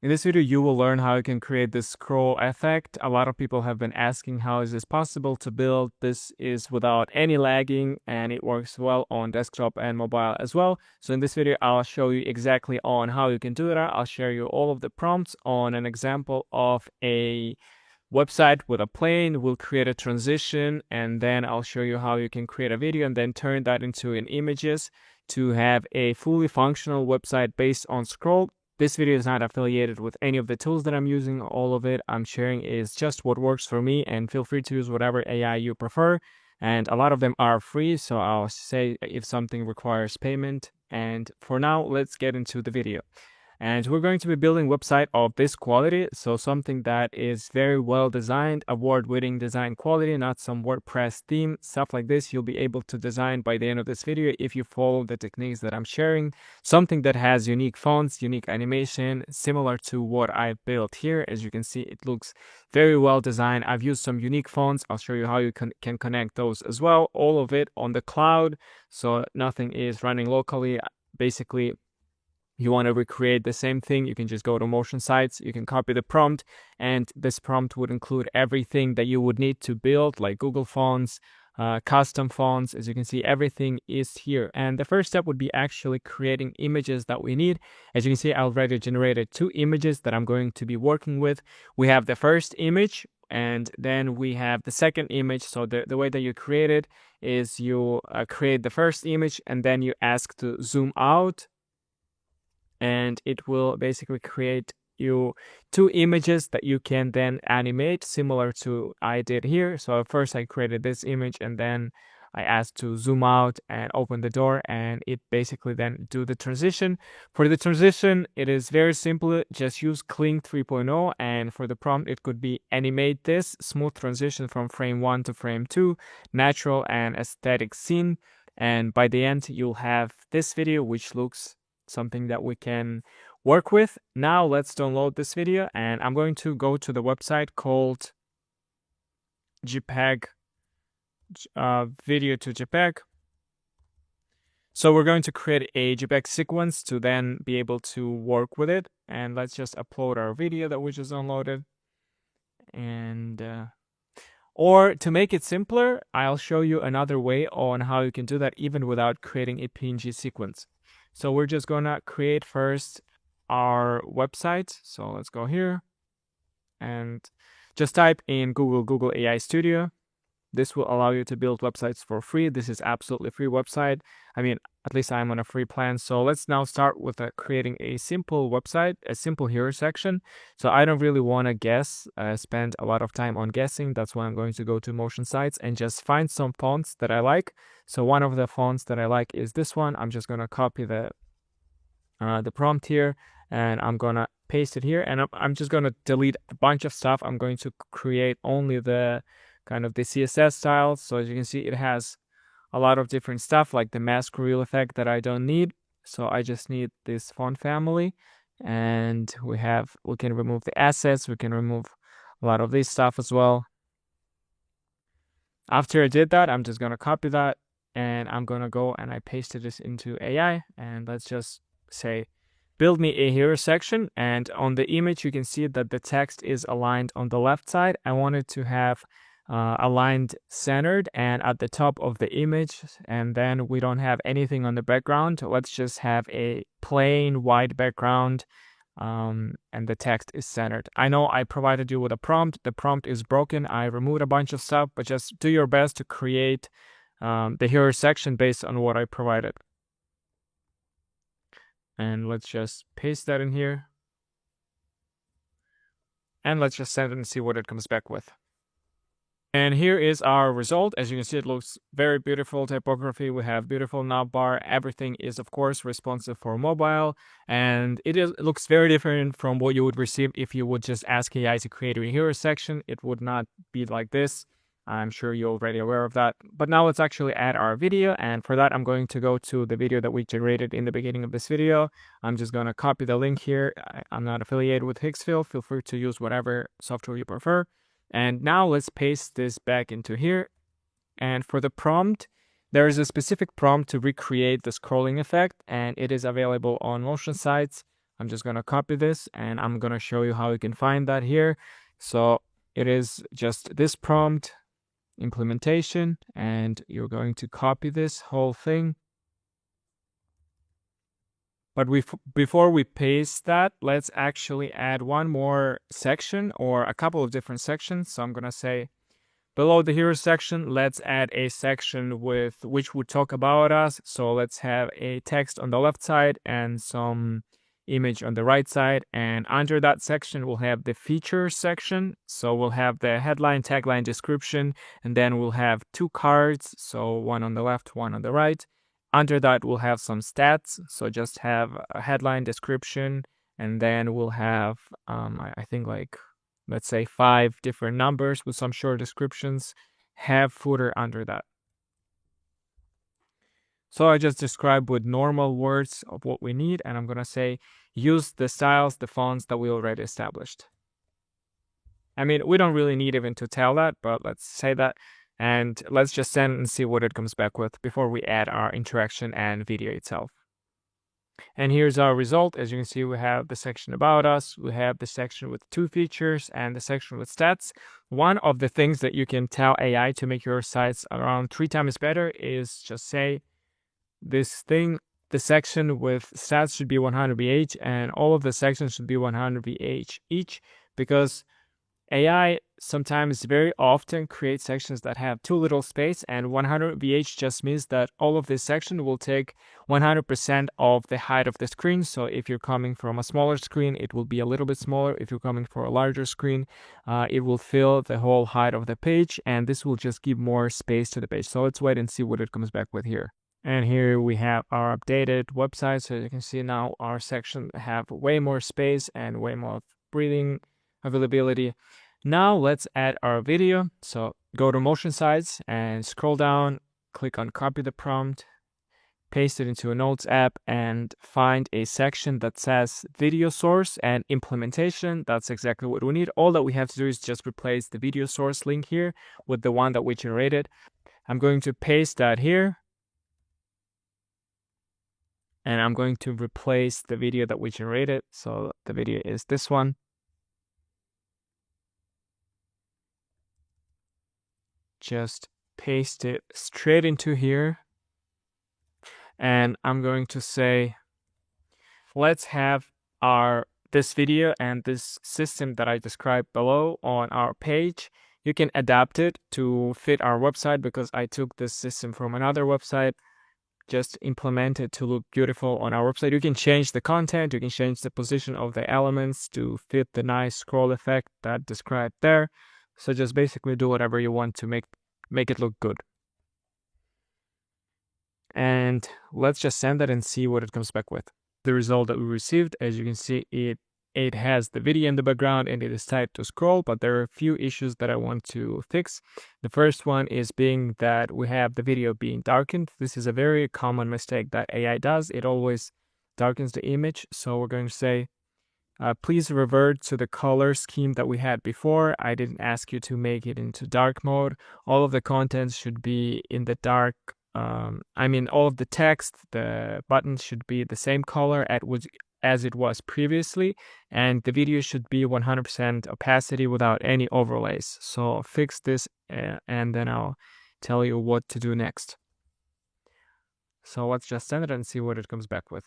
In this video, you will learn how you can create this scroll effect. A lot of people have been asking how is this possible to build. This is without any lagging and it works well on desktop and mobile as well. So in this video, I'll show you exactly on how you can do that. I'll share you all of the prompts on an example of a website with a plane. We'll create a transition and then I'll show you how you can create a video and then turn that into an images to have a fully functional website based on scroll. This video is not affiliated with any of the tools that I'm using. All of it I'm sharing is just what works for me, and feel free to use whatever AI you prefer. And a lot of them are free, so I'll say if something requires payment. And for now, let's get into the video. And we're going to be building a website of this quality, so something that is very well designed, award-winning design quality, not some WordPress theme, stuff like this. You'll be able to design by the end of this video if you follow the techniques that I'm sharing. Something that has unique fonts, unique animation, similar to what I built here. As you can see, it looks very well designed. I've used some unique fonts. I'll show you how you can connect those as well. All of it on the cloud, so nothing is running locally. Basically, you want to recreate the same thing, you can just go to Motion Sites, you can copy the prompt, and this prompt would include everything that you would need to build, like Google Fonts, custom fonts. As you can see, everything is here. And the first step would be actually creating images that we need. As you can see, I already generated 2 images that I'm going to be working with. We have the first image, and then we have the second image. So the way that you create it is you create the first image, and then you ask to zoom out, and it will basically create you 2 images that you can then animate, similar to I did here. So first I created this image, and then I asked to zoom out and open the door, and it basically then do the transition. For the transition, it is very simple. Just use Kling 3.0, and for the prompt, it could be animate this smooth transition from frame 1 to frame 2, natural and aesthetic scene. And by the end, you'll have this video, which looks something that we can work with. Now let's download this video, and I'm going to go to the website called JPEG video to JPEG. So we're going to create a JPEG sequence to then be able to work with it. And let's just upload our video that we just downloaded. And or to make it simpler, I'll show you another way on how you can do that even without creating a PNG sequence. So we're just gonna create first our website. So let's go here and just type in Google AI Studio. This will allow you to build websites for free. This is absolutely free website. I mean, at least I'm on a free plan. So let's now start with creating a simple website, a simple hero section. So I don't really want to guess, spend a lot of time on guessing. That's why I'm going to go to Motion Sites and just find some fonts that I like. So one of the fonts that I like is this one. I'm just going to copy the prompt here, and I'm going to paste it here. And I'm just going to delete a bunch of stuff. I'm going to create only the kind of the CSS style. So as you can see, it has a lot of different stuff like the mask reel effect that I don't need. So I just need this font family, and we can remove the assets. We can remove a lot of this stuff as well. After I did that, I'm just going to copy that, and I'm going to go and I pasted this into AI, and let's just say build me a hero section. And on the image, you can see that the text is aligned on the left side. I wanted to have aligned centered and at the top of the image, and then we don't have anything on the background. Let's just have a plain white background, and the text is centered. I know I provided you with a prompt. The prompt is broken. I removed a bunch of stuff, but just do your best to create the hero section based on what I provided. And let's just paste that in here, and let's just send it and see what it comes back with. And here is our result. As you can see, it looks very beautiful typography. We have beautiful navbar. Everything is, of course, responsive for mobile. And it looks very different from what you would receive if you would just ask AI to create a hero section. It would not be like this. I'm sure you're already aware of that. But now let's actually add our video. And for that, I'm going to go to the video that we generated in the beginning of this video. I'm just going to copy the link here. I'm not affiliated with Higgsville. Feel free to use whatever software you prefer. And now let's paste this back into here. And for the prompt, there is a specific prompt to recreate the scrolling effect, and it is available on Motion Sites. I'm just going to copy this and I'm going to show you how you can find that here. So it is just this prompt implementation, and you're going to copy this whole thing. But before we paste that, let's actually add one more section or a couple of different sections. So I'm going to say below the hero section, let's add a section with which would talk about us. So let's have a text on the left side and some image on the right side. And under that section, we'll have the features section. So we'll have the headline, tagline, description, and then we'll have two cards. So one on the left, one on the right. Under that, we'll have some stats. So just have a headline, description, and then we'll have, I think like, let's say 5 different numbers with some short descriptions, have footer under that. So I just described with normal words of what we need, and I'm going to say use the styles, the fonts that we already established. I mean, we don't really need even to tell that, but let's say that. And let's just send and see what it comes back with before we add our interaction and video itself. And here's our result. As you can see, we have the section about us, we have the section with 2 features, and the section with stats. One of the things that you can tell AI to make your sites around 3 times better is just say this thing, the section with stats should be 100 VH, and all of the sections should be 100 VH each, because AI sometimes very often creates sections that have too little space, and 100 VH just means that all of this section will take 100% of the height of the screen. So if you're coming from a smaller screen, it will be a little bit smaller. If you're coming from a larger screen, it will fill the whole height of the page, and this will just give more space to the page. So let's wait and see what it comes back with here. And here we have our updated website. So you can see now our section have way more space and way more breathing availability. Now let's add our video. So go to Motion Sites and scroll down, click on copy the prompt, paste it into a Notes app, and find a section that says video source and implementation. That's exactly what we need. All that we have to do is just replace the video source link here with the one that we generated. I'm going to paste that here, and I'm going to replace the video that we generated. So the video is this one. Just paste it straight into here. And I'm going to say, let's have this video and this system that I described below on our page. You can adapt it to fit our website, because I took this system from another website, just implement it to look beautiful on our website. You can change the content, you can change the position of the elements to fit the nice scroll effect that described there. So just basically do whatever you want to make it look good. And let's just send that and see what it comes back with. The result that we received, as you can see, it has the video in the background and it is typed to scroll, but there are a few issues that I want to fix. The first one is being that we have the video being darkened. This is a very common mistake that AI does. It always darkens the image. So we're going to say, please revert to the color scheme that we had before. I didn't ask you to make it into dark mode. All of the content should be in the dark. All of the text, the buttons should be the same color as it was previously, and the video should be 100% opacity without any overlays. So fix this, and then I'll tell you what to do next. So let's just send it and see what it comes back with.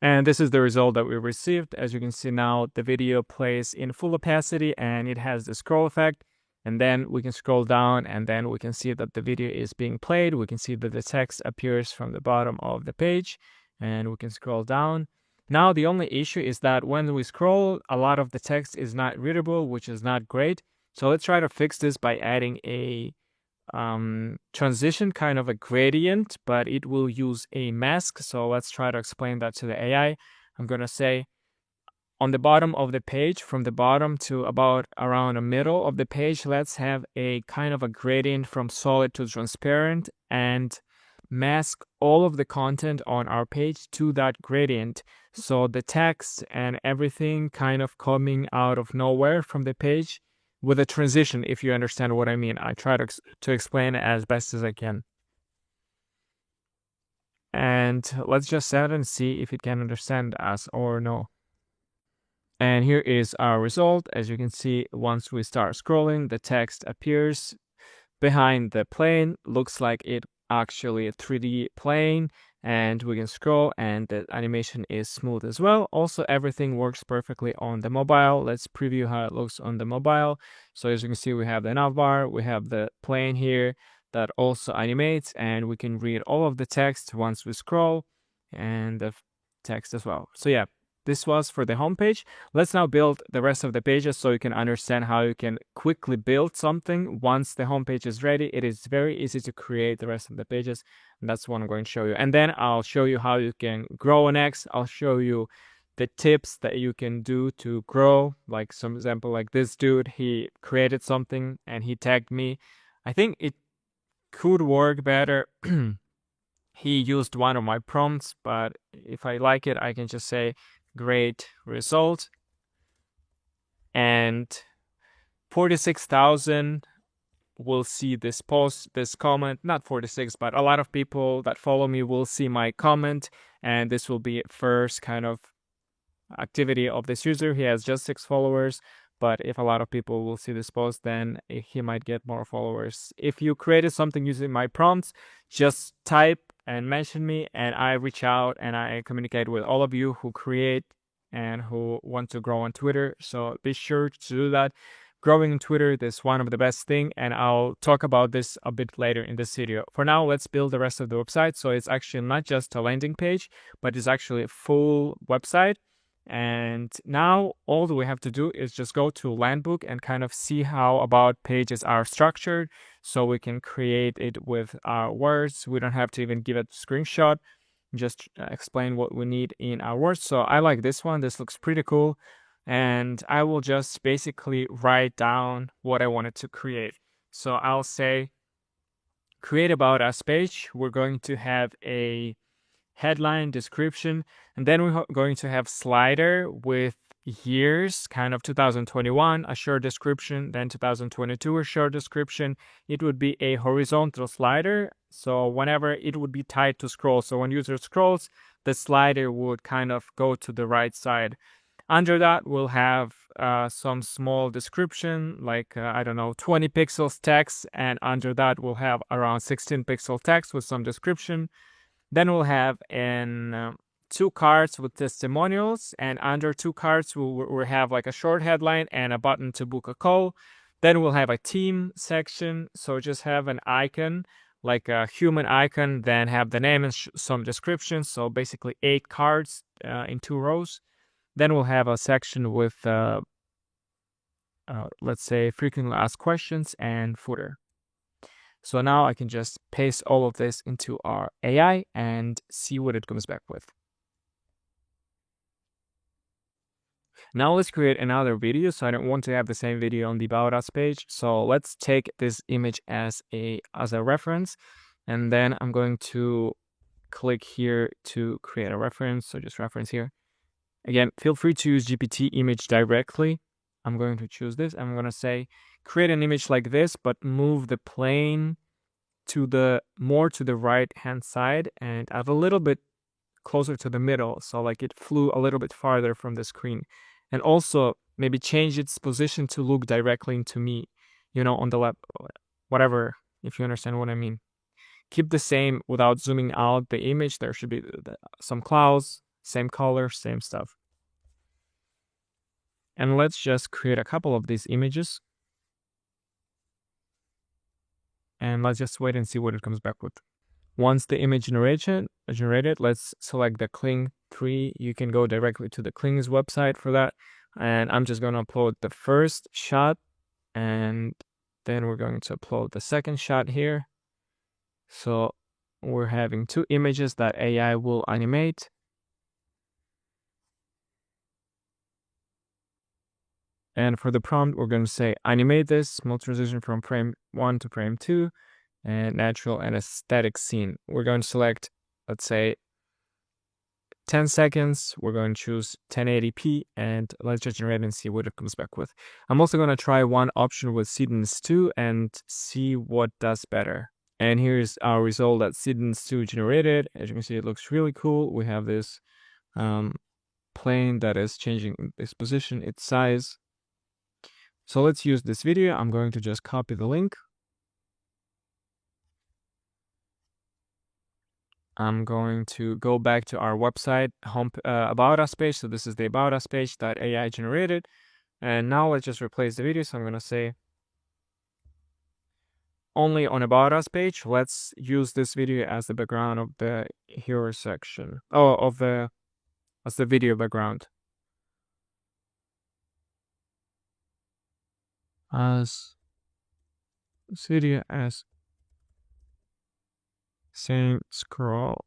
And this is the result that we received. As you can see now, the video plays in full opacity and it has the scroll effect. And then we can scroll down and then we can see that the video is being played. We can see that the text appears from the bottom of the page, and we can scroll down. Now, the only issue is that when we scroll, a lot of the text is not readable, which is not great. So let's try to fix this by adding a transition, kind of a gradient, but it will use a mask. So let's try to explain that to the AI. I'm going to say on the bottom of the page, from the bottom to about around the middle of the page, let's have a kind of a gradient from solid to transparent and mask all of the content on our page to that gradient. So the text and everything kind of coming out of nowhere from the page with a transition, if you understand what I mean. I try to explain it as best as I can. And let's just set it and see if it can understand us or no. And here is our result. As you can see, once we start scrolling, the text appears behind the plane. Looks like it actually a 3D plane, and we can scroll and the animation is smooth as well. Also, everything works perfectly on the mobile. Let's preview how it looks on the mobile. So as you can see, we have the navbar, we have the plane here that also animates, and we can read all of the text once we scroll, and the text as well. So yeah, this was for the homepage. Let's now build the rest of the pages so you can understand how you can quickly build something. Once the homepage is ready, it is very easy to create the rest of the pages. And that's what I'm going to show you. And then I'll show you how you can grow next. I'll show you the tips that you can do to grow. Like some example, like this dude, he created something and he tagged me. I think it could work better. He used one of my prompts, but if I like it, I can just say great result, and 46,000 will see this post, this comment. Not 46, but a lot of people that follow me will see my comment, and this will be first kind of activity of this user. He has just 6 followers, but if a lot of people will see this post, then he might get more followers. If you created something using my prompts, just type and mention me, and I reach out and I communicate with all of you who create and who want to grow on Twitter. So be sure to do that. Growing on Twitter is one of the best thing, and I'll talk about this a bit later in this video. For now, let's build the rest of the website. So it's actually not just a landing page, but it's actually a full website. And now all that we have to do is just go to Landbook and kind of see how about pages are structured, so we can create it with our words. We don't have to even give it a screenshot, just explain what we need in our words. So I like this one. This looks pretty cool. And I will just basically write down what I wanted to create. So I'll say create about us page. We're going to have a headline, description, and then we're going to have slider with years, kind of 2021, a short description, then 2022, a short description. It would be a horizontal slider, so whenever it would be tied to scroll. So when user scrolls, the slider would kind of go to the right side. Under that, we'll have some small description, like, I don't know, 20 pixels text, and under that, we'll have around 16 pixel text with some description. Then we'll have two cards with testimonials, and under 2 cards we'll have like a short headline and a button to book a call. Then we'll have a team section, so just have an icon, like a human icon, then have the name and some description. So basically 8 cards in 2 rows. Then we'll have a section with, let's say, frequently asked questions and footer. So now I can just paste all of this into our AI and see what it comes back with. Now let's create another video. So I don't want to have the same video on the About Us page. So let's take this image as a reference. And then I'm going to click here to create a reference. So just reference here. Again, feel free to use GPT image directly. I'm going to choose this. I'm going to say, create an image like this, but move the plane to the right hand side and add a little bit closer to the middle, so like it flew a little bit farther from the screen. And also maybe change its position to look directly into me, on the left, whatever, if you understand what I mean. Keep the same without zooming out the image. There should be some clouds, same color, same stuff. And let's just create a couple of these images. And let's just wait and see what it comes back with. Once the image generated, let's select the Kling 3. You can go directly to the Kling's website for that. And I'm just going to upload the first shot. And then we're going to upload the second shot here. So we're having 2 images that AI will animate. And for the prompt, we're going to say, animate this small transition from frame 1 to frame 2, and natural and aesthetic scene. We're going to select, let's say, 10 seconds. We're going to choose 1080p, and let's just generate and see what it comes back with. I'm also going to try one option with Seedness 2 and see what does better. And here's our result that Seedens2 generated. As you can see, it looks really cool. We have this plane that is changing its position, its size. So let's use this video. I'm going to just copy the link. I'm going to go back to our website home about us page. So this is the about us page that AI generated. And now let's just replace the video. So I'm going to say only on about us page. Let's use this video as the background of the hero section. As the video background. As video as same scroll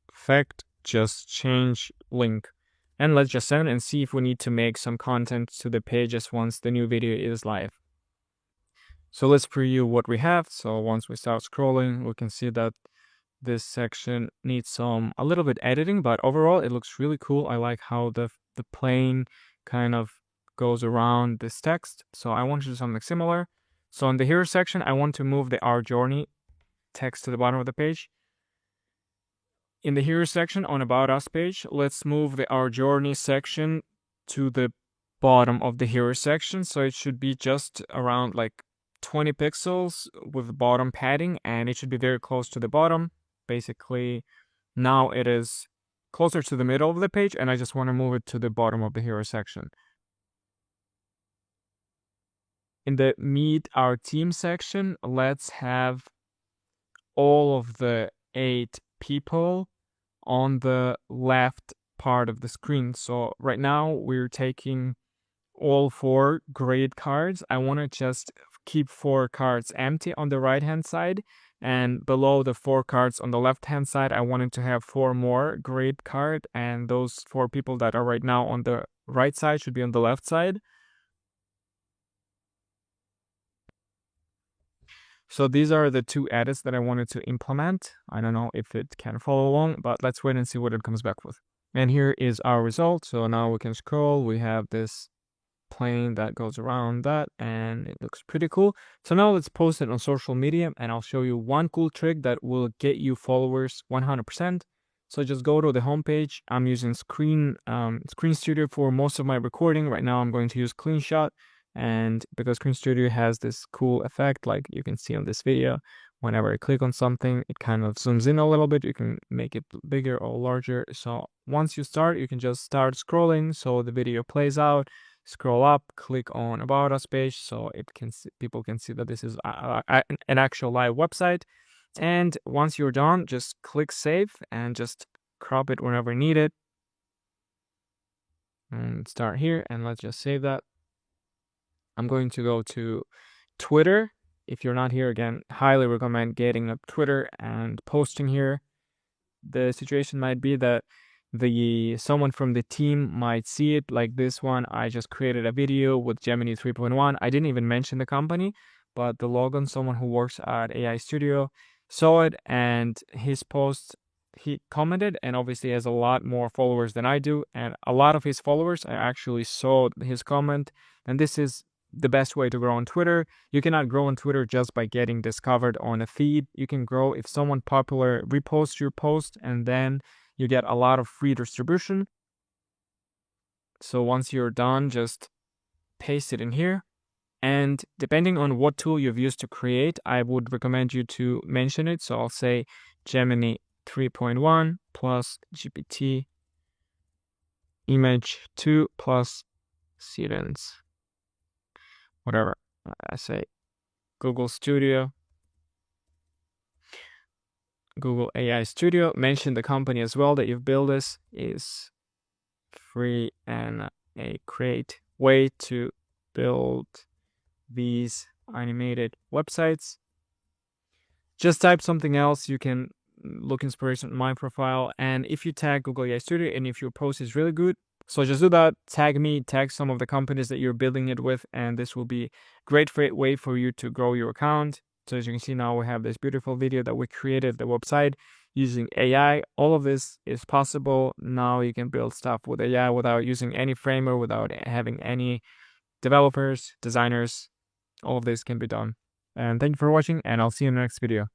effect, just change link. And let's just send and see if we need to make some content to the pages once the new video is live. So let's preview what we have. So once we start scrolling, we can see that this section needs a little bit editing, but overall it looks really cool. I like how the plane kind of goes around this text. So I want to do something similar. So in the hero section, I want to move the Our Journey text to the bottom of the page. In the hero section on About Us page, let's move the Our Journey section to the bottom of the hero section. So it should be just around like 20 pixels with bottom padding, and it should be very close to the bottom. Basically, now it is closer to the middle of the page, and I just want to move it to the bottom of the hero section. In the Meet Our Team section, let's have all of the 8 people on the left part of the screen. So right now we're taking all 4 grade cards. I want to just keep 4 cards empty on the right hand side, and below the 4 cards on the left hand side I wanted to have 4 more grade card, and those 4 people that are right now on the right side should be on the left side. So these are the 2 edits that I wanted to implement. I don't know if it can follow along, but let's wait and see what it comes back with. And here is our result. So now we can scroll. We have this plane that goes around that, and it looks pretty cool. So now let's post it on social media, and I'll show you one cool trick that will get you followers 100%. So just go to the homepage. I'm using Screen Studio for most of my recording. Right now I'm going to use CleanShot. And because Screen Studio has this cool effect, like you can see on this video, whenever I click on something, it kind of zooms in a little bit. You can make it bigger or larger. So once you start, you can just start scrolling. So the video plays out, scroll up, click on About Us page. So people can see that this is an actual live website. And once you're done, just click save and just crop it whenever needed. And start here, and let's just save that. I'm going to go to Twitter. If you're not here, again, highly recommend getting a Twitter and posting here. The situation might be that someone from the team might see it, like this one. I just created a video with Gemini 3.1. I didn't even mention the company, but the Logan, someone who works at AI Studio, saw it, and his post, he commented, and obviously has a lot more followers than I do, and a lot of his followers actually saw his comment. And this is the best way to grow on Twitter. You cannot grow on Twitter just by getting discovered on a feed. You can grow if someone popular reposts your post, and then you get a lot of free distribution. So once you're done, just paste it in here. And depending on what tool you've used to create, I would recommend you to mention it. So I'll say Gemini 3.1 plus GPT image 2 plus Seedens. Whatever. I say Google Studio, Google AI Studio. Mention the company as well that you've built. This is free and a great way to build these animated websites. Just type something else. You can look inspiration on my profile, and if you tag Google AI Studio and if your post is really good, so just do that, tag me, tag some of the companies that you're building it with, and this will be a great way for you to grow your account. So as you can see now, we have this beautiful video that we created the website using AI. All of this is possible. Now you can build stuff with AI without using any framework, without having any developers, designers. All of this can be done. And thank you for watching, and I'll see you in the next video.